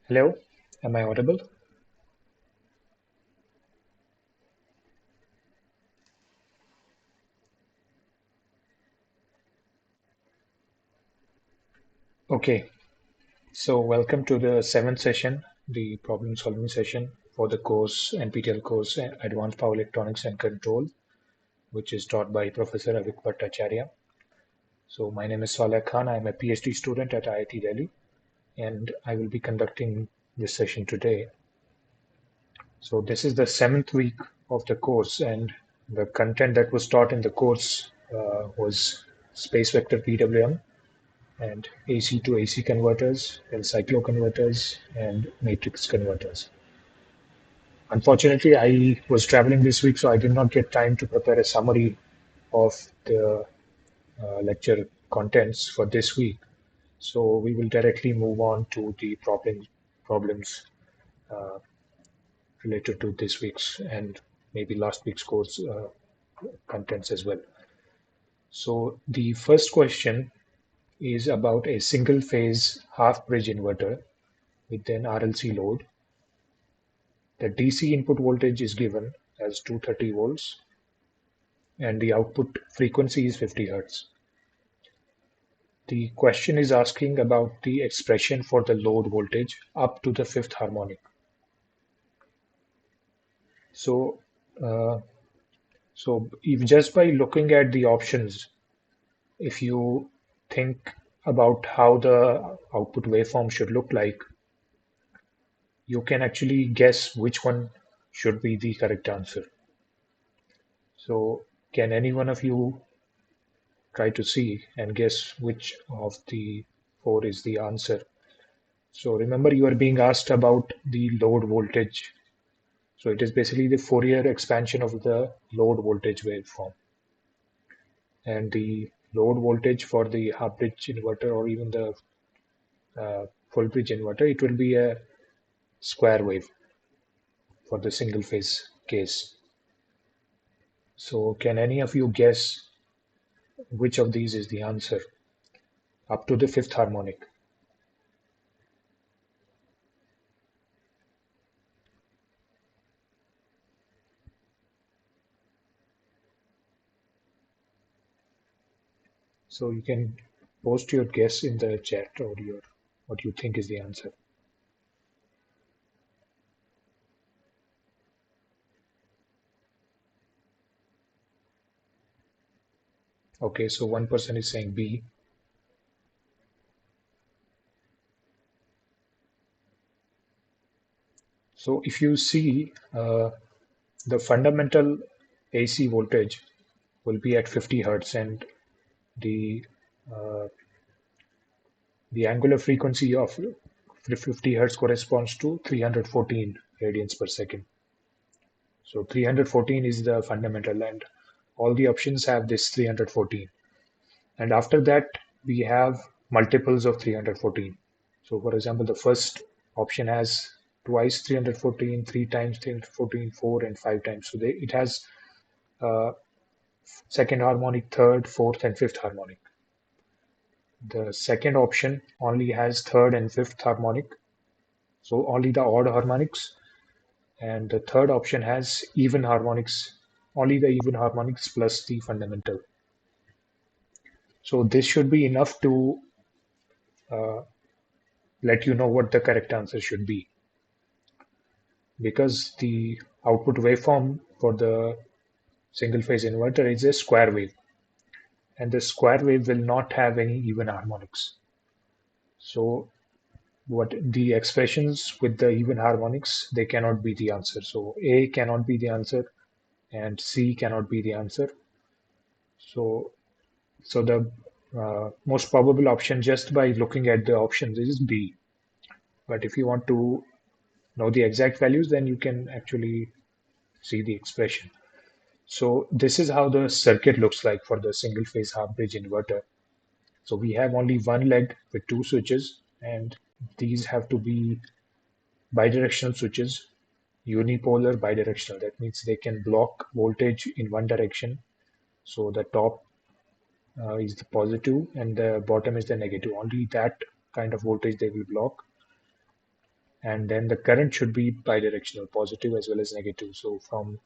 Hello, am I audible? Okay, so welcome to the seventh session, the problem solving session for the course NPTEL course Advanced Power Electronics and Control, which is taught by Professor Avik Bhattacharya. So my name is Saleh Khan. I am a PhD student at IIT Delhi, and I will be conducting this session today. So this is the seventh week of the course, and the content that was taught in the course was space vector PWM and AC to AC converters, and cycloconverters, and matrix converters. Unfortunately, I was traveling this week, so I did not get time to prepare a summary of the lecture contents for this week. So we will directly move on to the problems uh, related to this week's and maybe last week's course contents as well. So the first question is about a single phase half bridge inverter with an RLC load. The DC input voltage is given as 230 volts and the output frequency is 50 hertz. The question is asking about the expression for the load voltage up to the fifth harmonic. So, uh, so if just by looking at the options, if you think about how the output waveform should look like, you can actually guess which one should be the correct answer. So, can any one of you try to see and guess which of the four is the answer? So remember, you are being asked about the load voltage. So it is basically the Fourier expansion of the load voltage waveform. And the load voltage for the half bridge inverter or even the full bridge inverter, it will be a square wave for the single phase case. So can any of you guess which of these is the answer up to the fifth harmonic? So you can post your guess in the chat or your what you think is the answer. Okay, so one person is saying B. So if you see the fundamental AC voltage will be at 50 hertz and the uh, the angular frequency of 50 hertz corresponds to 314 radians per second. So 314 is the fundamental and all the options have this 314. And after that, we have multiples of 314. So for example, the first option has twice 314, three times 314, four and five times. So it has uh, second harmonic, third, fourth, and fifth harmonic. The second option only has third and fifth harmonic, so only the odd harmonics. And the third option has even harmonics, only the even harmonics plus the fundamental. So this should be enough to uh, let you know what the correct answer should be. Because the output waveform for the single phase inverter is a square wave, and the square wave will not have any even harmonics. So what the expressions with the even harmonics, they cannot be the answer. So A cannot be the answer and C cannot be the answer. So the most probable option just by looking at the options is B. But if you want to know the exact values, then you can actually see the expression. So this is how the circuit looks like for the single phase half bridge inverter. So we have only one leg with two switches, and these have to be bidirectional switches, unipolar bidirectional. That means they can block voltage in one direction. So the top is the positive and the bottom is the negative. Only that kind of voltage they will block. and then the current should be bidirectional, positive as well as negative. So from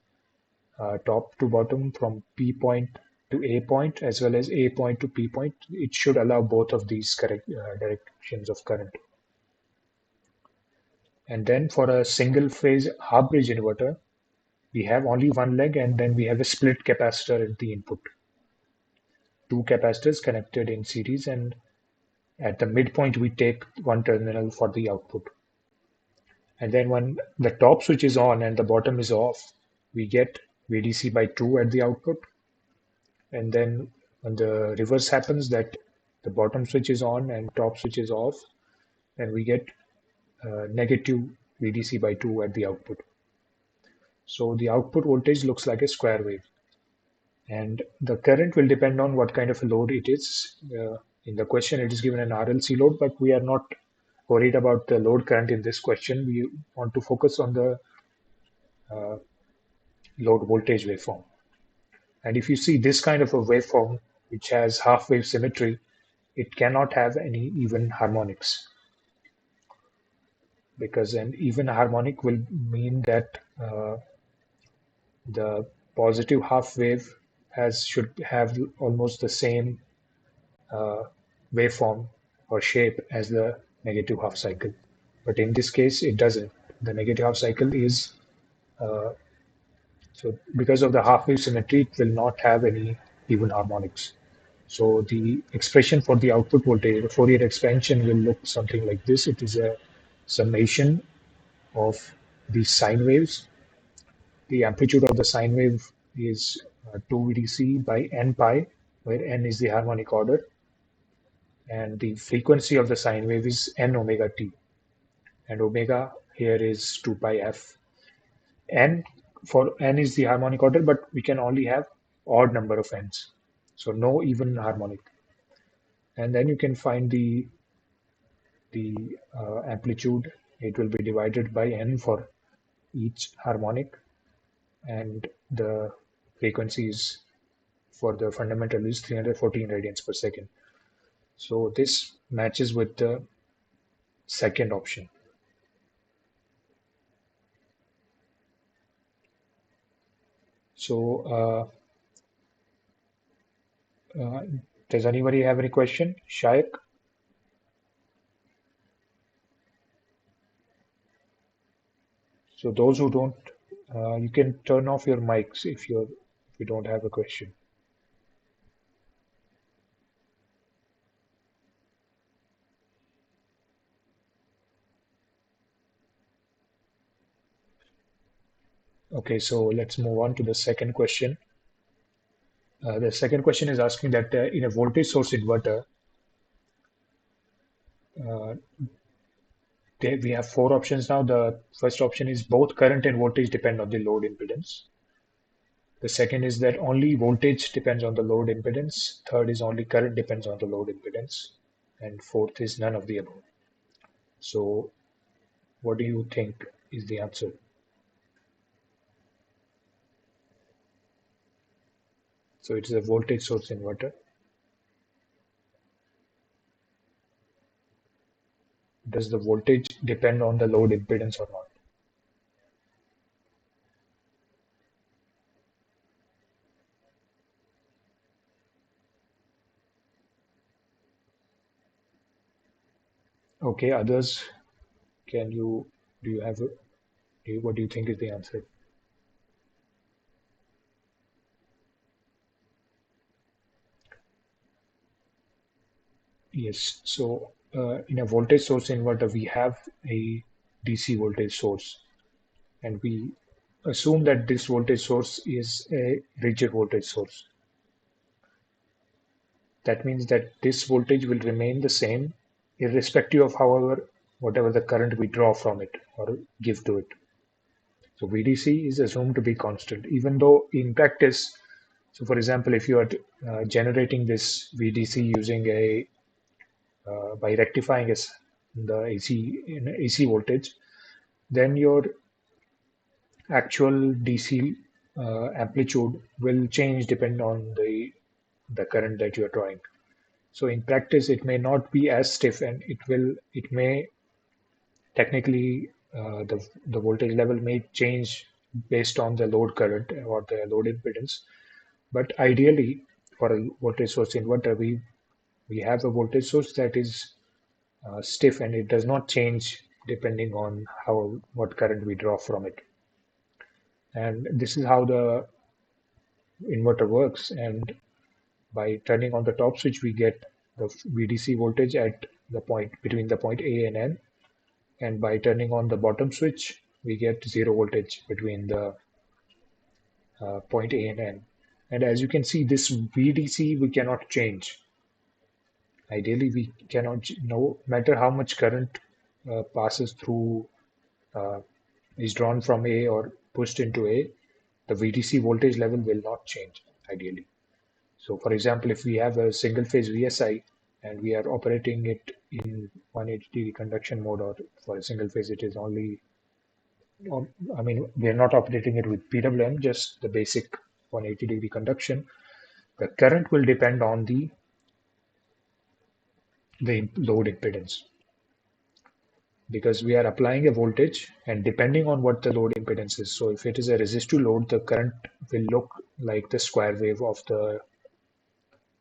top to bottom, from P point to A point, as well as A point to P point, it should allow both of these correct directions of current. And then for a single phase half bridge inverter, we have only one leg, and then we have a split capacitor at the input. Two capacitors connected in series, and at the midpoint, we take one terminal for the output. And then when the top switch is on and the bottom is off, we get VDC by 2 at the output. And then when the reverse happens, that the bottom switch is on and top switch is off, then we get negative VDC by 2 at the output. So the output voltage looks like a square wave. And the current will depend on what kind of a load it is. In the question, it is given an RLC load, but we are not worried about the load current in this question. We want to focus on the load voltage waveform. And if you see this kind of a waveform, which has half wave symmetry, it cannot have any even harmonics, because an even harmonic will mean that the positive half wave should have almost the same waveform or shape as the negative half cycle. But in this case, it doesn't. The negative half cycle is, so because of the half wave symmetry, it will not have any even harmonics. So the expression for the output voltage, the Fourier expansion, will look something like this. It is a summation of the sine waves. The amplitude of the sine wave is 2 VDC by n pi, where n is the harmonic order, and the frequency of the sine wave is n omega t, and omega here is 2 pi f. N for n is the harmonic order, but we can only have odd number of n's, so no even harmonic. And then you can find the amplitude. It will be divided by n for each harmonic, and the frequencies for the fundamental is 314 radians per second. So this matches with the second option. So does anybody have any question? Shaik? So those who don't, you can turn off your mics if you don't have a question. Okay, so let's move on to the second question. The second question is asking that in a voltage source inverter, uh, we have four options now. The first option is both current and voltage depend on the load impedance. The second is that only voltage depends on the load impedance. Third is only current depends on the load impedance. And fourth is none of the above. So what do you think is the answer? So it is a voltage source inverter. Does the voltage depend on the load impedance or not? Okay, others, can you, do you have, what do you think is the answer? Yes, so in a voltage source inverter, we have a DC voltage source, and we assume that this voltage source is a rigid voltage source. That means that this voltage will remain the same irrespective of however whatever the current we draw from it or give to it. So VDC is assumed to be constant, even though in practice, so for example, if you are generating this VDC using by rectifying the AC voltage, then your actual DC amplitude will change depending on the current that you are drawing. So in practice, it may not be as stiff, and it may technically the voltage level may change based on the load current or the load impedance. But ideally, for a voltage source inverter, we have a voltage source that is stiff and it does not change depending on how what current we draw from it. And this is how the inverter works. And by turning on the top switch, we get the VDC voltage at the point between the point A and N. And by turning on the bottom switch, we get zero voltage between the point A and N. And as you can see, this VDC we cannot change. Ideally, we cannot, no matter how much current passes through, uh, is drawn from A or pushed into A, the VDC voltage level will not change ideally. So for example, if we have a single phase VSI and we are operating it in 180-degree conduction mode, or for a single phase, it is only, I mean, we are not operating it with PWM, just the basic 180-degree conduction. The current will depend on the load impedance, because we are applying a voltage and depending on what the load impedance is. So if it is a resistive load, the current will look like the square wave of the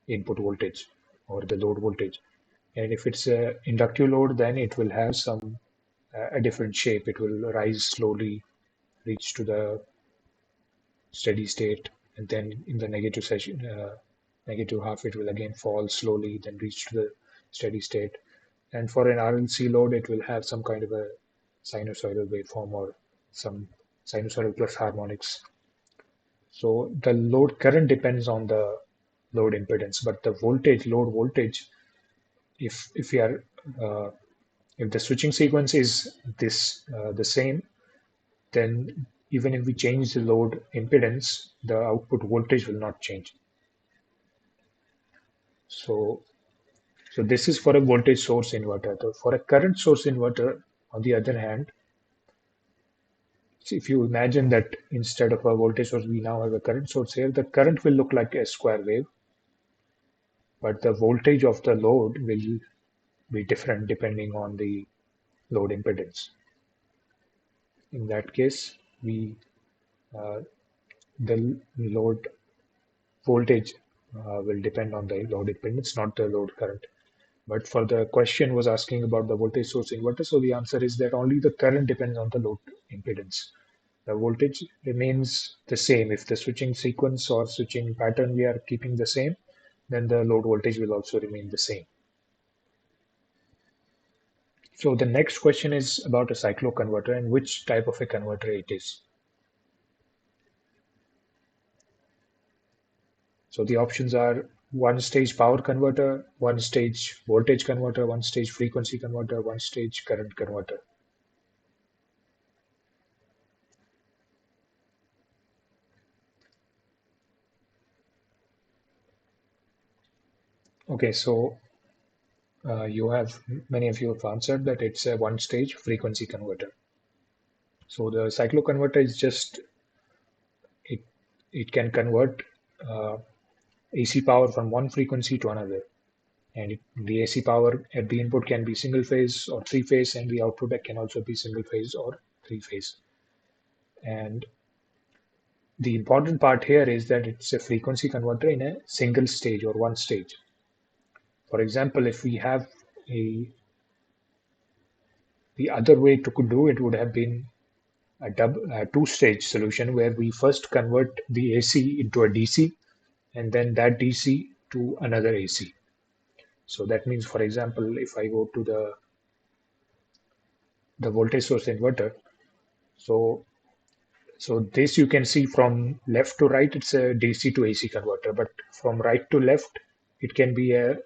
input voltage or the load voltage. And if it's a inductive load, then it will have some a different shape. It will rise slowly, reach to the steady state, and then in the negative session, negative half, it will again fall slowly, then reach to the steady state. And for an RLC load, it will have some kind of a sinusoidal waveform or some sinusoidal plus harmonics. So the load current depends on the load impedance, but the voltage, load voltage, if we are if the switching sequence is this the same, then even if we change the load impedance, the output voltage will not change. So, so this is for a voltage source inverter. So for a current source inverter, on the other hand, if you imagine that instead of a voltage source, we now have a current source here, the current will look like a square wave, but the voltage of the load will be different depending on the load impedance. In that case, we the load voltage will depend on the load impedance, not the load current. But for the question was asking about the voltage source inverter, so the answer is that only the current depends on the load impedance. The voltage remains the same. If the switching sequence or switching pattern we are keeping the same, then the load voltage will also remain the same. So the next question is about a cycloconverter and which type of a converter it is. So the options are one-stage power converter, one-stage voltage converter, one-stage frequency converter, one-stage current converter. Okay, so many of you have answered that it's a one-stage frequency converter. So the cycloconverter is just it it can convert AC power from one frequency to another, and the AC power at the input can be single phase or three phase, and the output can also be single phase or three phase. And the important part here is that it's a frequency converter in a single stage or one stage. For example, if we have a the other way to do it would have been a two-stage solution where we first convert the AC into a DC and then that DC to another AC. So that means, for example, if I go to the voltage source inverter, so so this you can see from left to right, it's a DC to AC converter, but from right to left, it can be a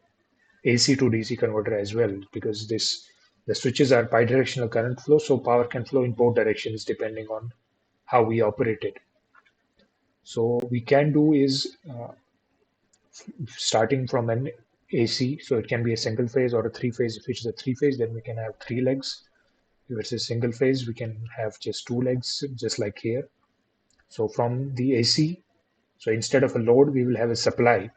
AC to DC converter as well, because the switches are bidirectional current flow, so power can flow in both directions depending on how we operate it. So we can do is starting from an AC, so it can be a single phase or a three phase. If it's a three phase, then we can have three legs. If it's a single phase, we can have just two legs, just like here. So from the AC, so instead of a load, we will have a supply,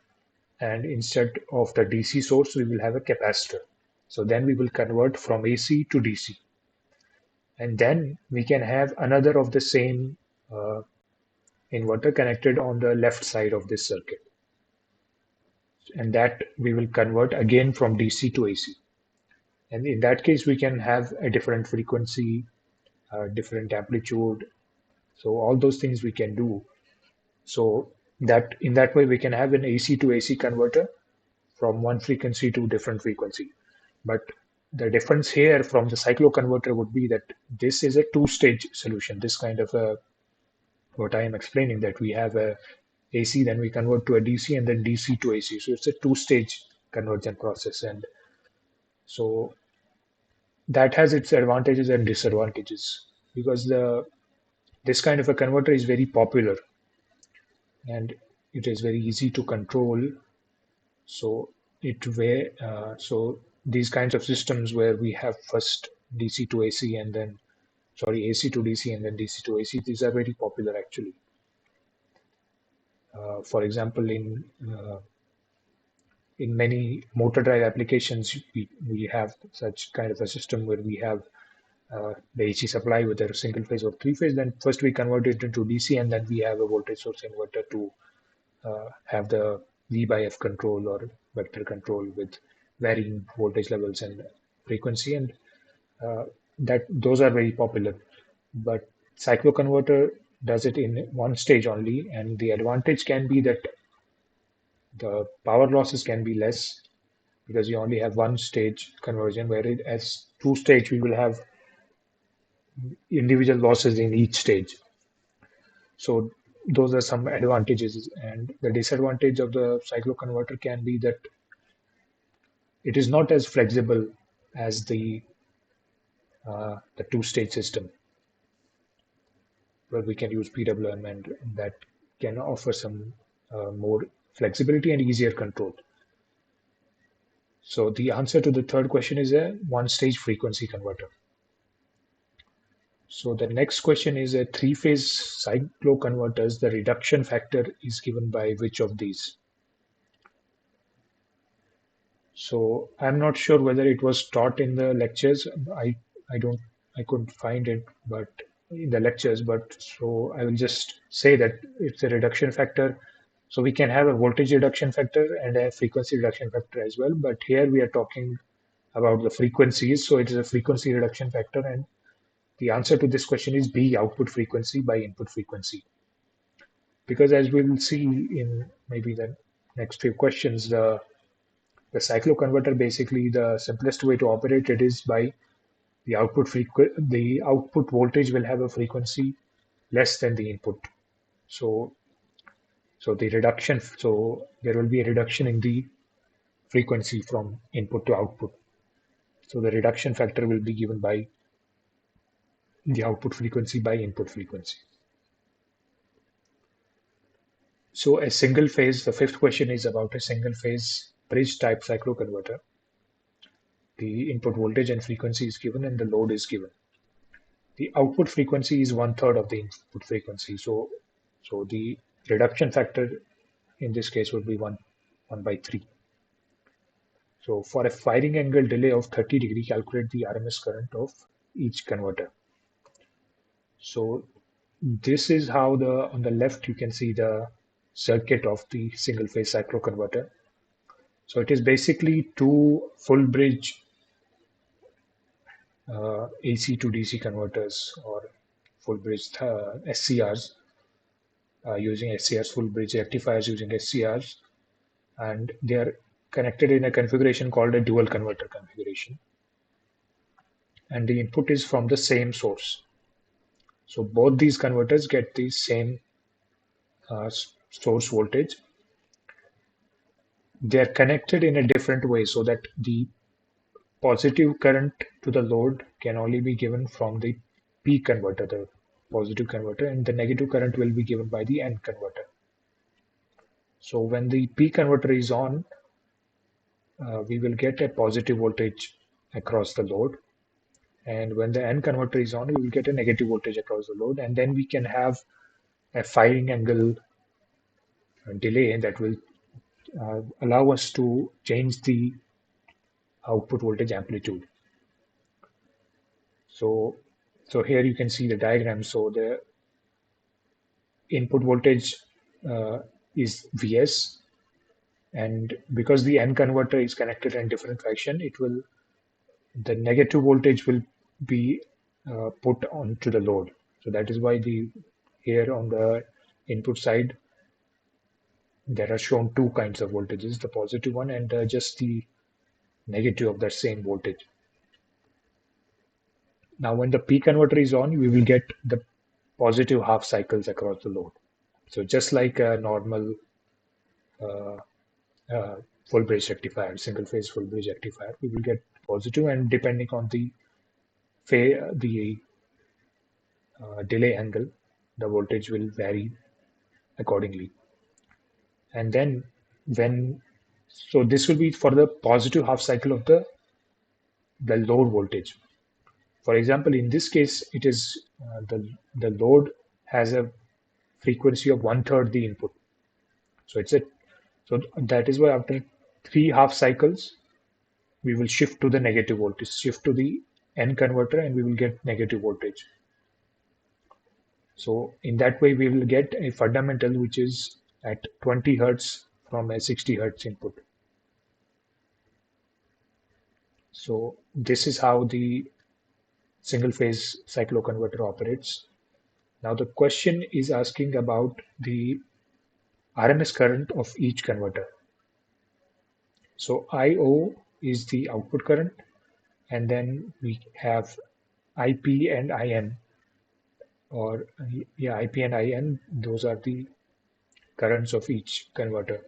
and instead of the DC source, we will have a capacitor. So then we will convert from AC to DC. And then we can have another of the same uh, inverter connected on the left side of this circuit. And that we will convert again from DC to AC. And in that case, we can have a different frequency, different amplitude. So all those things we can do. So that in that way, we can have an AC to AC converter from one frequency to different frequency. But the difference here from the cycloconverter would be that this is a two-stage solution. This kind of a what I am explaining, that we have a AC, then we convert to a DC, and then DC to AC. So it's a two-stage conversion process, and so that has its advantages and disadvantages because the this kind of a converter is very popular and it is very easy to control. So so these kinds of systems where we have first DC to AC and then sorry AC to DC and then DC to AC, these are very popular actually. For example, in many motor drive applications, we have such kind of a system where we have the AC supply with a single phase or three phase. Then first we convert it into DC, and then we have a voltage source inverter to have the V by F control or vector control with varying voltage levels and frequency, and uh, that those are very popular. But cycloconverter does it in one stage only, and the advantage can be that the power losses can be less because you only have one stage conversion, whereas as two stage we will have individual losses in each stage. So those are some advantages, and the disadvantage of the cycloconverter can be that it is not as flexible as the two-stage system, where we can use PWM, and that can offer some more flexibility and easier control. So the answer to the third question is a one-stage frequency converter. So the next question is a three-phase cycloconverters. The reduction factor is given by which of these? So I'm not sure whether it was taught in the lectures. I don't I couldn't find it, but in the lectures. But so I will just say that it's a reduction factor. So we can have a voltage reduction factor and a frequency reduction factor as well. But here we are talking about the frequencies. So it is a frequency reduction factor, and the answer to this question is B, output frequency by input frequency. Because as we will see in maybe the next few questions, the cycloconverter, basically the simplest way to operate it is by the output voltage will have a frequency less than the input. So so there will be a reduction in the frequency from input to output. So the reduction factor will be given by the output frequency by input frequency. So a single phase, the fifth question is about a single phase bridge type cycloconverter. The input voltage and frequency is given and the load is given. The output frequency is one third of the input frequency. So the reduction factor in this case would be 1 by 3. So for a firing angle delay of 30 degree, calculate the RMS current of each converter. So this is how on the left you can see the circuit of the single phase cycloconverter. So it is basically two full bridge AC to DC converters or full bridge SCRs using SCRs, full bridge rectifiers using SCRs, and they are connected in a configuration called a dual converter configuration. And the input is from the same source. So both these converters get the same source voltage. They are connected in a different way so that the positive current to the load can only be given from the P converter, the positive converter, and the negative current will be given by the N converter. So when the P converter is on, we will get a positive voltage across the load. And when the N converter is on, we will get a negative voltage across the load. And then we can have a firing angle delay that will allow us to change the output voltage amplitude. So So here you can see the diagram. So the input voltage uh, is Vs, and because the N converter is connected in different fashion, it will the negative voltage will be put onto the load. So that is why the here on the input side there are shown two kinds of voltages, the positive one and just the negative of that same voltage. Now when the P converter is on, we will get the positive half cycles across the load. So just like a normal uh, full bridge rectifier, single phase full bridge rectifier, we will get positive, and depending on the delay angle, the voltage will vary accordingly. And then when so this will be for the positive half cycle of the load voltage. For example, in this case, it is the load has a frequency of one third the input. So it's a so that is why after three half cycles, we will shift to the negative voltage, shift to the N converter, and we will get negative voltage. So in that way, we will get a fundamental which is at 20 hertz from a 60 hertz input. So this is how the single phase cycloconverter operates. Now the question is asking about the RMS current of each converter. So IO is the output current, and then we have IP and IN, or yeah, IP and IN, those are the currents of each converter.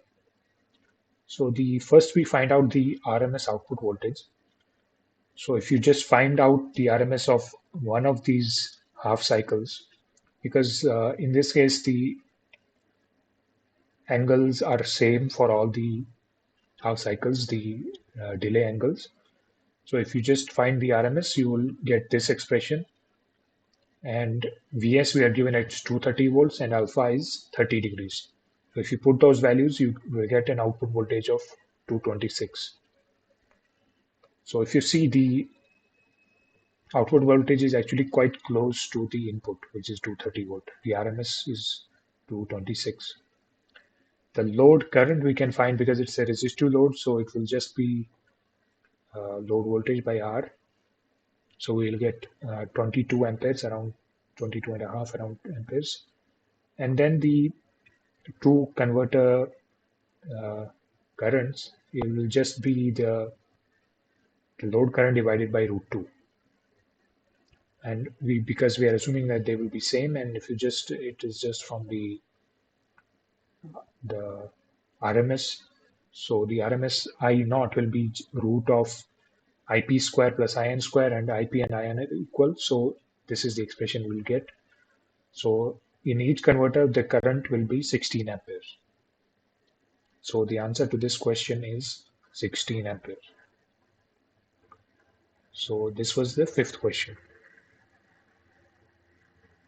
So the first we find out the RMS output voltage. So if you just find out the RMS of one of these half cycles, because in this case the angles are same for all the half cycles, the delay angles. So if you just find the RMS, you will get this expression. And Vs we are given at 230 volts and alpha is 30 degrees. So if you put those values, you will get an output voltage of 226. So if you see the output voltage is actually quite close to the input, which is 230 volt. The RMS is 226. The load current we can find because it's a resistive load, so it will just be load voltage by R. So we'll get 22 amperes, around 22 and a half around amperes. And then the two converter uh, currents, it will just be the load current divided by root 2. And because we are assuming that they will be same, and if you just it is just from the RMS. So the RMS I naught will be root of IP square plus IN square, and IP and IN are equal. So this is the expression we'll get. So in each converter, the current will be 16 amperes. So the answer to this question is 16 amperes. So this was the fifth question.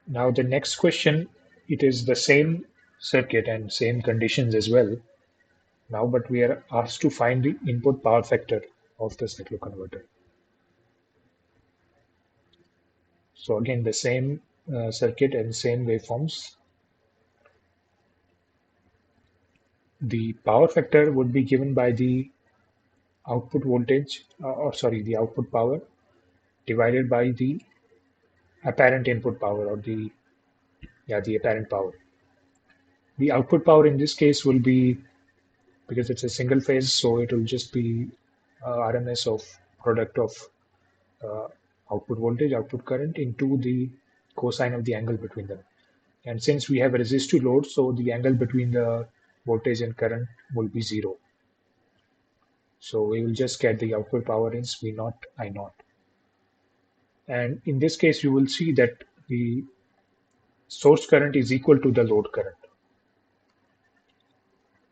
Now the next question, it is the same circuit and same conditions as well. Now, but we are asked to find the input power factor of the cycloconverter. So again, the same circuit and same waveforms. The power factor would be given by the output voltage, or sorry, the output power divided by the apparent input power, or the apparent power. The output power in this case will be, because it's a single phase, so it will just be RMS of product of uh, output voltage, output current into the cosine of the angle between them. And since we have a resistive load, so the angle between the voltage and current will be zero. So we will just get the output power is V naught I naught. And in this case, you will see that the source current is equal to the load current,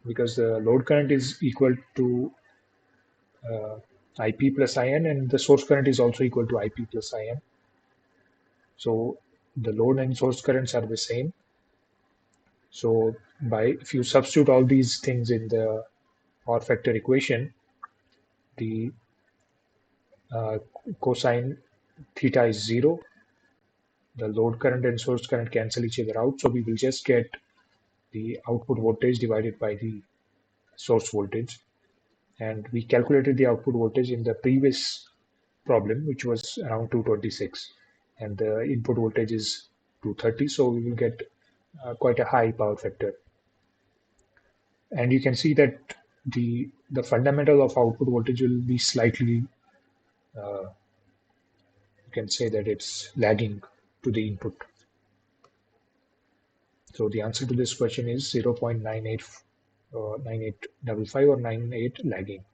because the load current is equal to uh, IP plus IN, and the source current is also equal to IP plus IN. So the load and source currents are the same. So if you substitute all these things in the power factor equation, the uh, cosine theta is 0, the load current and source current cancel each other out. So we will just get the output voltage divided by the source voltage. And we calculated the output voltage in the previous problem, which was around 226. And the input voltage is 230. So we will get quite a high power factor. And you can see that the fundamental of output voltage will be slightly, you can say that it's lagging to the input. So the answer to this question is 0.98, 9855 or 98 lagging.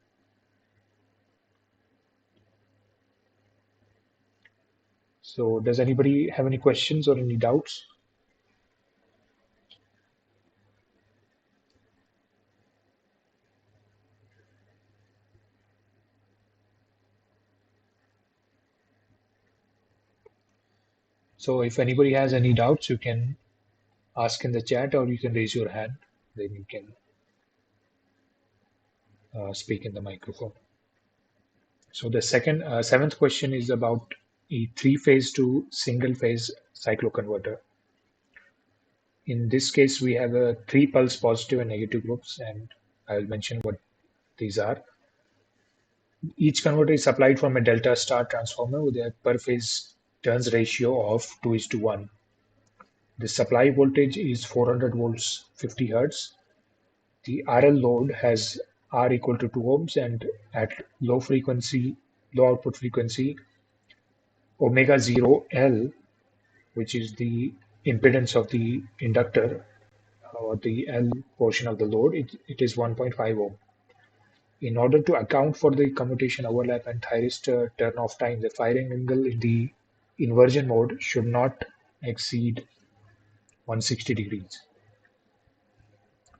So does anybody have any questions or any doubts? So if anybody has any doubts, you can ask in the chat or you can raise your hand. Then you can speak in the microphone. So the seventh question is about a three-phase to single-phase cycloconverter. In this case, we have a three-pulse positive and negative groups, and I will mention what these are. Each converter is supplied from a delta star transformer with a per phase turns ratio of 2:1. The supply voltage is 400 volts, 50 hertz. The RL load has R equal to 2 ohms, and at low output frequency, omega 0 L, which is the impedance of the inductor or the L portion of the load, it is 1.5 ohm. In order to account for the commutation overlap and thyristor turn-off time, the firing angle in the inversion mode should not exceed 160 degrees.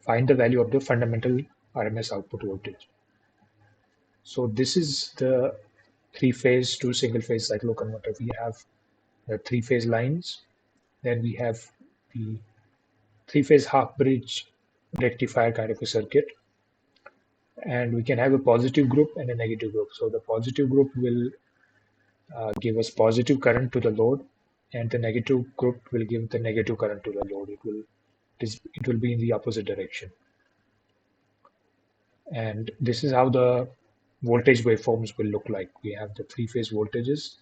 Find the value of the fundamental RMS output voltage. So this is the three-phase to single-phase cycloconverter. We have the three-phase lines, then we have the three-phase half-bridge rectifier kind of a circuit, and we can have a positive group and a negative group. So the positive group will give us positive current to the load, and the negative group will give the negative current to the load. It will be in the opposite direction. And this is how the voltage waveforms will look like. We have the three-phase voltages,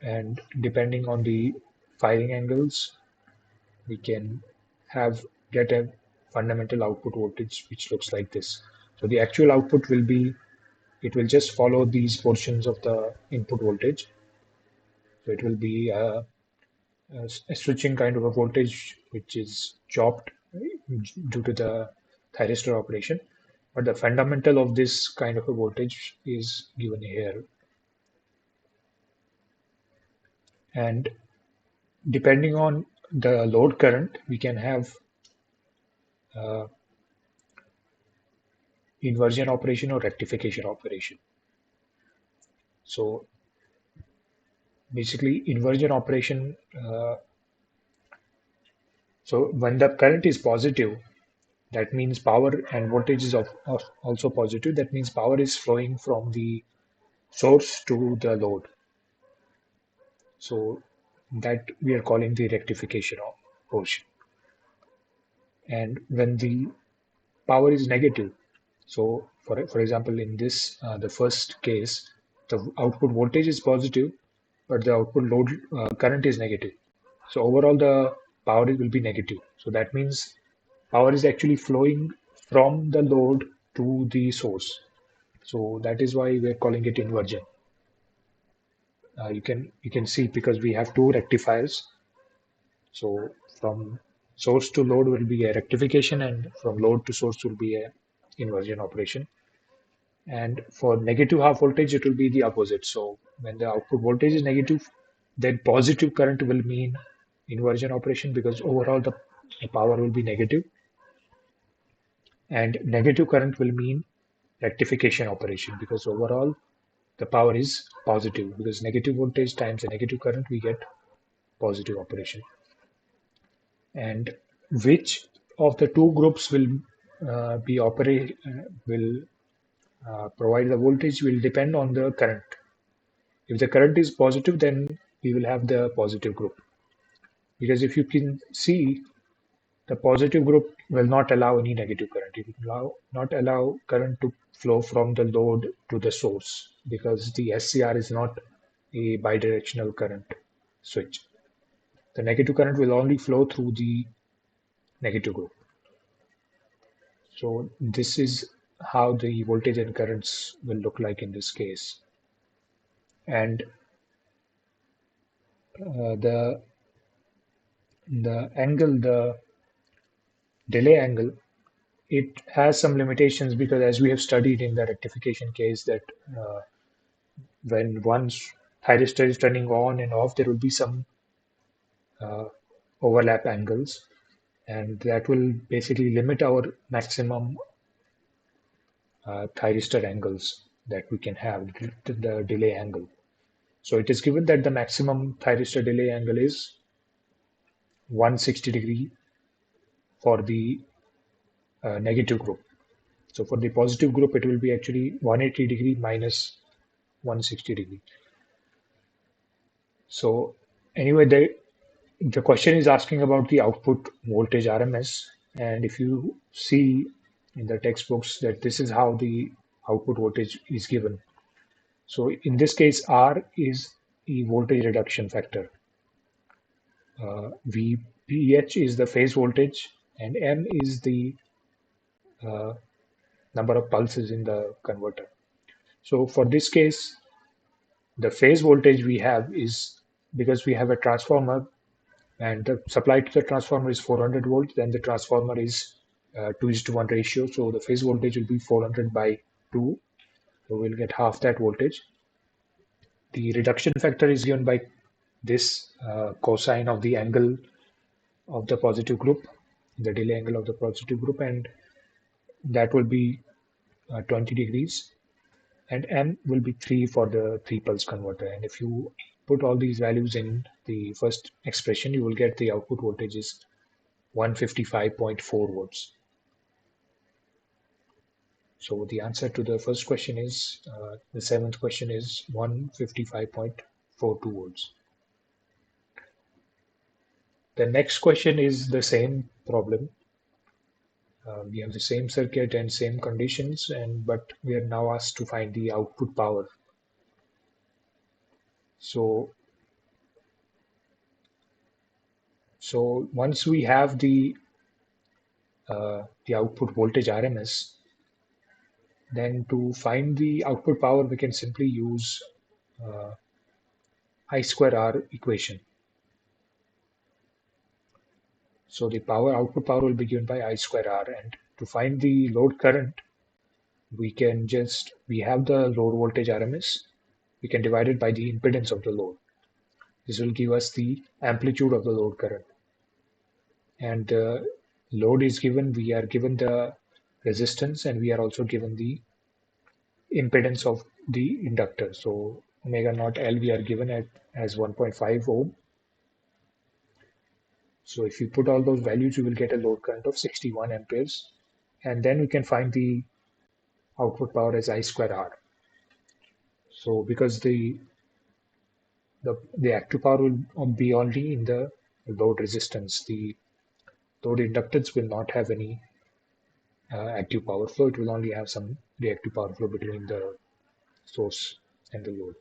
and depending on the firing angles, we can get a fundamental output voltage which looks like this. So the actual output will be, it will just follow these portions of the input voltage. So it will be a switching kind of a voltage which is chopped due to the thyristor operation. But the fundamental of this kind of a voltage is given here. And depending on the load current, we can have inversion operation or rectification operation. So basically inversion operation, so when the current is positive, that means power and voltage is also positive. That means power is flowing from the source to the load. So that we are calling the rectification portion. And when the power is negative, so for example, in this, the first case, the output voltage is positive, but the output load current is negative. So overall, the power will be negative. So that means power is actually flowing from the load to the source. So that is why we're calling it inversion. You can see because we have two rectifiers. So from source to load will be a rectification, and from load to source will be a inversion operation. And for negative half voltage, it will be the opposite. So when the output voltage is negative, then positive current will mean inversion operation because overall the power will be negative, and negative current will mean rectification operation because overall the power is positive because negative voltage times the negative current we get positive operation. And which of the two groups will provide the voltage will depend on the current. If the current is positive, then we will have the positive group. Because if you can see, the positive group will not allow any negative current. It will not allow current to flow from the load to the source because the SCR is not a bidirectional current switch. The negative current will only flow through the negative group. So this is how the voltage and currents will look like in this case. And the angle, the delay angle, it has some limitations because as we have studied in the rectification case that uh, when one thyristor is turning on and off, there will be some uh, overlap angles, and that will basically limit our maximum thyristor angles that we can have, the delay angle. So it is given that the maximum thyristor delay angle is 160 degree for the negative group. So for the positive group, it will be actually 180 degree minus 160 degree. So anyway, the question is asking about the output voltage RMS. And if you see in the textbooks that this is how the output voltage is given. So in this case, R is the voltage reduction factor. VPH is the phase voltage and M is the uh, number of pulses in the converter. So for this case, the phase voltage we have is because we have a transformer and the supply to the transformer is 400 volts, then the transformer is 2:1 ratio. So the phase voltage will be 400 by 2. So we'll get half that voltage. The reduction factor is given by this cosine of the angle of the positive group, the delay angle of the positive group, and that will be 20 degrees. And M will be 3 for the 3 pulse converter. And if you put all these values in the first expression, you will get the output voltage is 155.4 volts. So the answer to the first question is, the seventh question is 155.42 volts. The next question is the same problem. We have the same circuit and same conditions, but we are now asked to find the output power. So once we have the output voltage RMS, then to find the output power, we can simply use I square R equation. So the output power will be given by I square R. And to find the load current, we have the load voltage RMS. We can divide it by the impedance of the load. This will give us the amplitude of the load current. And the load is given, we are given the resistance and we are also given the impedance of the inductor. So omega naught L we are given as 1.5 ohm. So if you put all those values, you will get a load current of 61 amperes. And then we can find the output power as I square R. So because the active power will be only in the load resistance, the load inductance will not have any active power flow. It will only have some reactive power flow between the source and the load.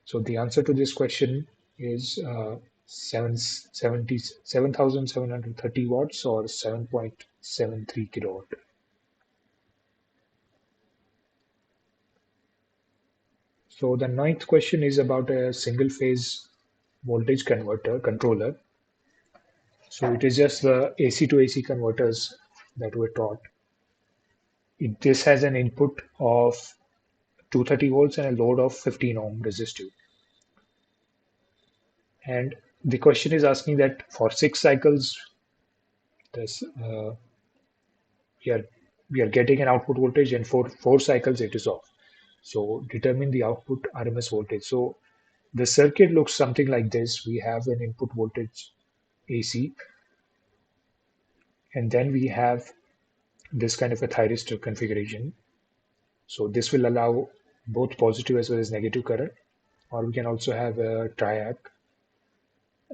So the answer to this question is 7,730 watts or 7.73 kilowatt. So the ninth question is about a single phase voltage controller. So it is just the AC to AC converters that were taught. This has an input of 230 volts and a load of 15 ohm resistive. And the question is asking that for 6 cycles, this we are getting an output voltage, and for 4 cycles it is off. So determine the output RMS voltage. So the circuit looks something like this. We have an input voltage AC, and then we have this kind of a thyristor configuration. So this will allow both positive as well as negative current, or we can also have a triac.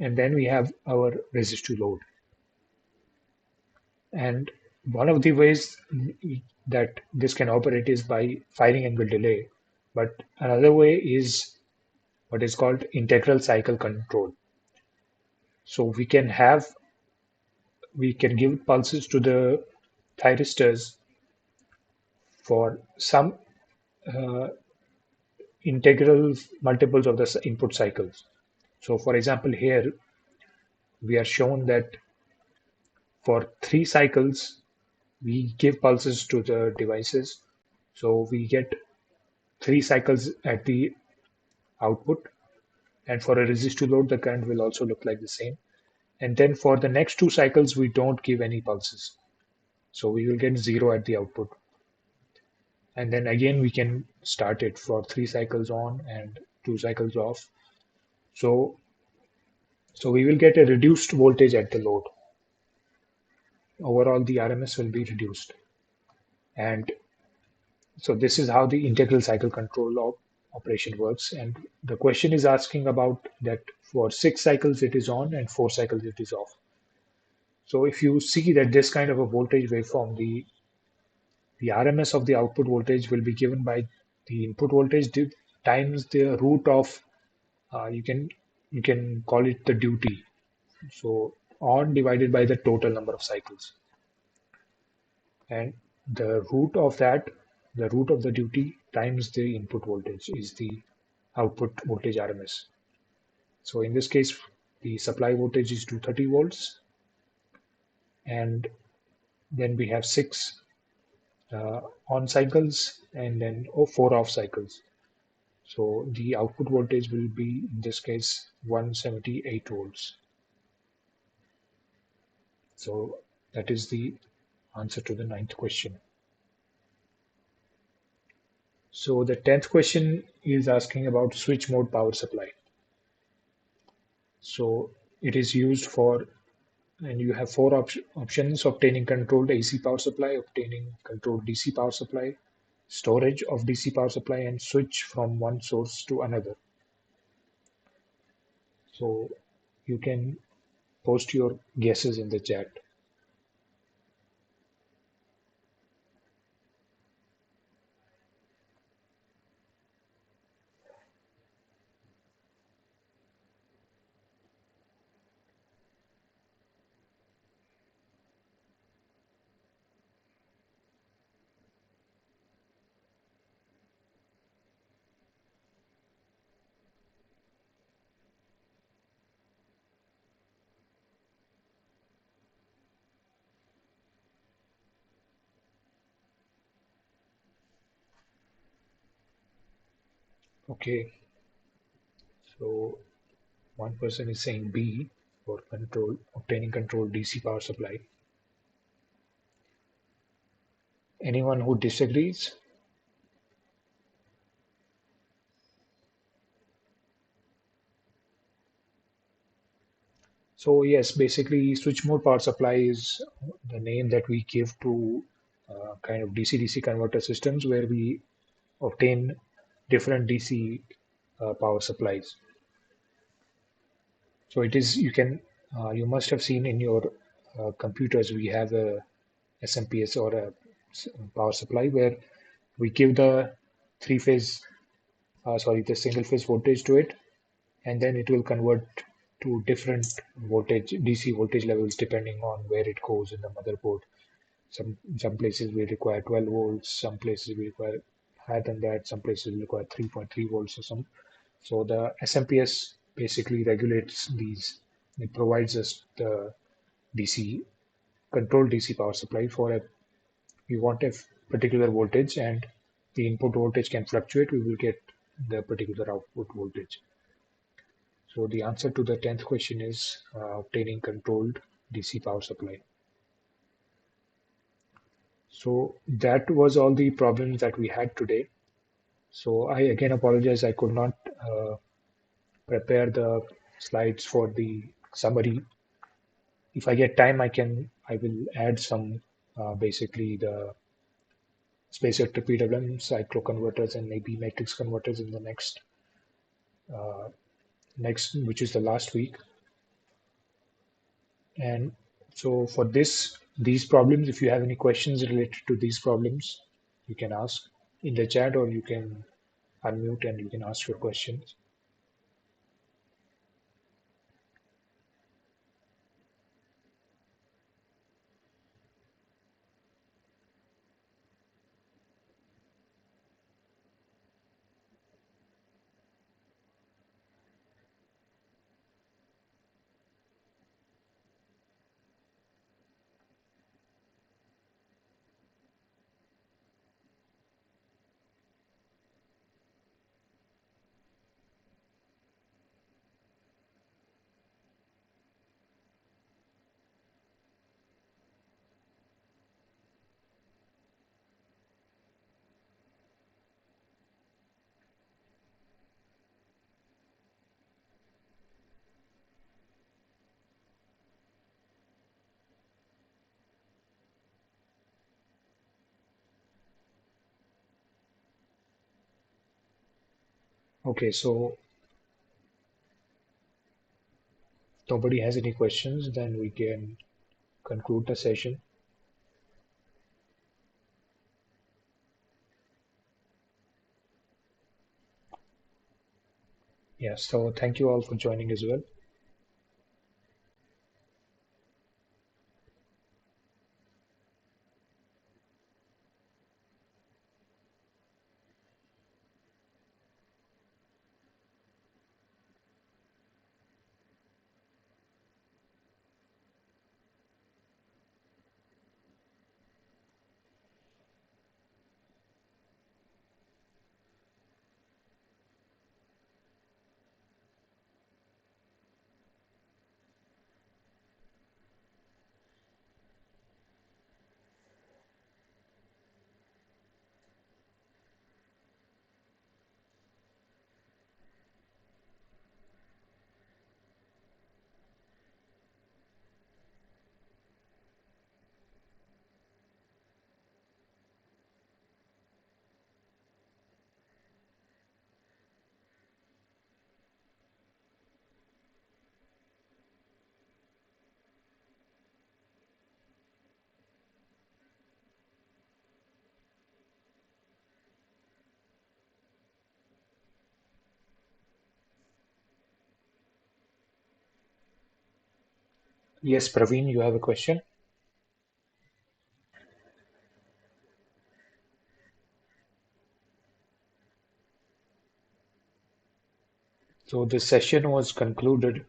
and then we have our resistive load. And one of the ways that this can operate is by firing angle delay, but another way is what is called integral cycle control. So we can give pulses to the thyristors for some uh, integral multiples of the input cycles. So for example, here we are shown that for 3 cycles, we give pulses to the devices. So we get 3 cycles at the output. And for a resistive load, the current will also look like the same. And then for the next 2 cycles, we don't give any pulses. So we will get 0 at the output. And then again, we can start it for 3 cycles on and 2 cycles off. So, so we will get a reduced voltage at the load. Overall, the RMS will be reduced. And so this is how the integral cycle control operation works. And the question is asking about that for 6 cycles it is on and 4 cycles it is off. So if you see that this kind of a voltage waveform, the RMS of the output voltage will be given by the input voltage times the root of you can call it the duty. So on divided by the total number of cycles, and the root of that, the root of the duty times the input voltage is the output voltage RMS. So in this case, the supply voltage is 230 volts, and then we have 6 on cycles and then 4 off cycles. So the output voltage will be, in this case, 178 volts. So that is the answer to the 9th question. So the 10th question is asking about switch mode power supply. So it is used for, and you have 4 options: obtaining controlled AC power supply, obtaining controlled DC power supply, storage of DC power supply, and switch from one source to another. So you can post your guesses in the chat. Okay, so one person is saying B for obtaining controlled DC power supply. Anyone who disagrees? So yes, basically switch mode power supply is the name that we give to kind of DC-DC converter systems where we obtain different DC power supplies. So it is, you must have seen in your computers, we have a SMPS or a power supply where we give the single phase voltage to it, and then it will convert to different DC voltage levels depending on where it goes in the motherboard. Some places will require 12 volts, some places will require higher than that, some places will require 3.3 volts or some. So the SMPS basically regulates these. It provides us the DC controlled DC power supply for a we want a particular voltage and the input voltage can fluctuate. We will get the particular output voltage. So the answer to the 10th question is obtaining controlled DC power supply. So that was all the problems that we had today. So I again apologize, I could not prepare the slides for the summary. If I get time, I will add some basically the space vector PWM, cycloconverters, and maybe matrix converters in the next, which is the last week. And so for these problems, if you have any questions related to these problems, you can ask in the chat, or you can unmute and you can ask your questions. Okay, so nobody has any questions, then we can conclude the session. Yeah, so thank you all for joining as well. Yes, Praveen, you have a question? So the session was concluded.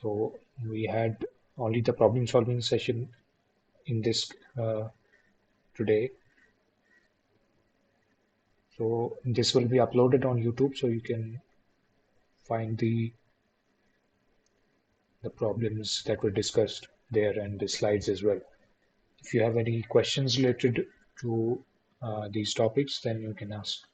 So we had only the problem solving session in this today. So this will be uploaded on YouTube, so you can find the problems that were discussed there and the slides as well. If you have any questions related to these topics, then you can ask.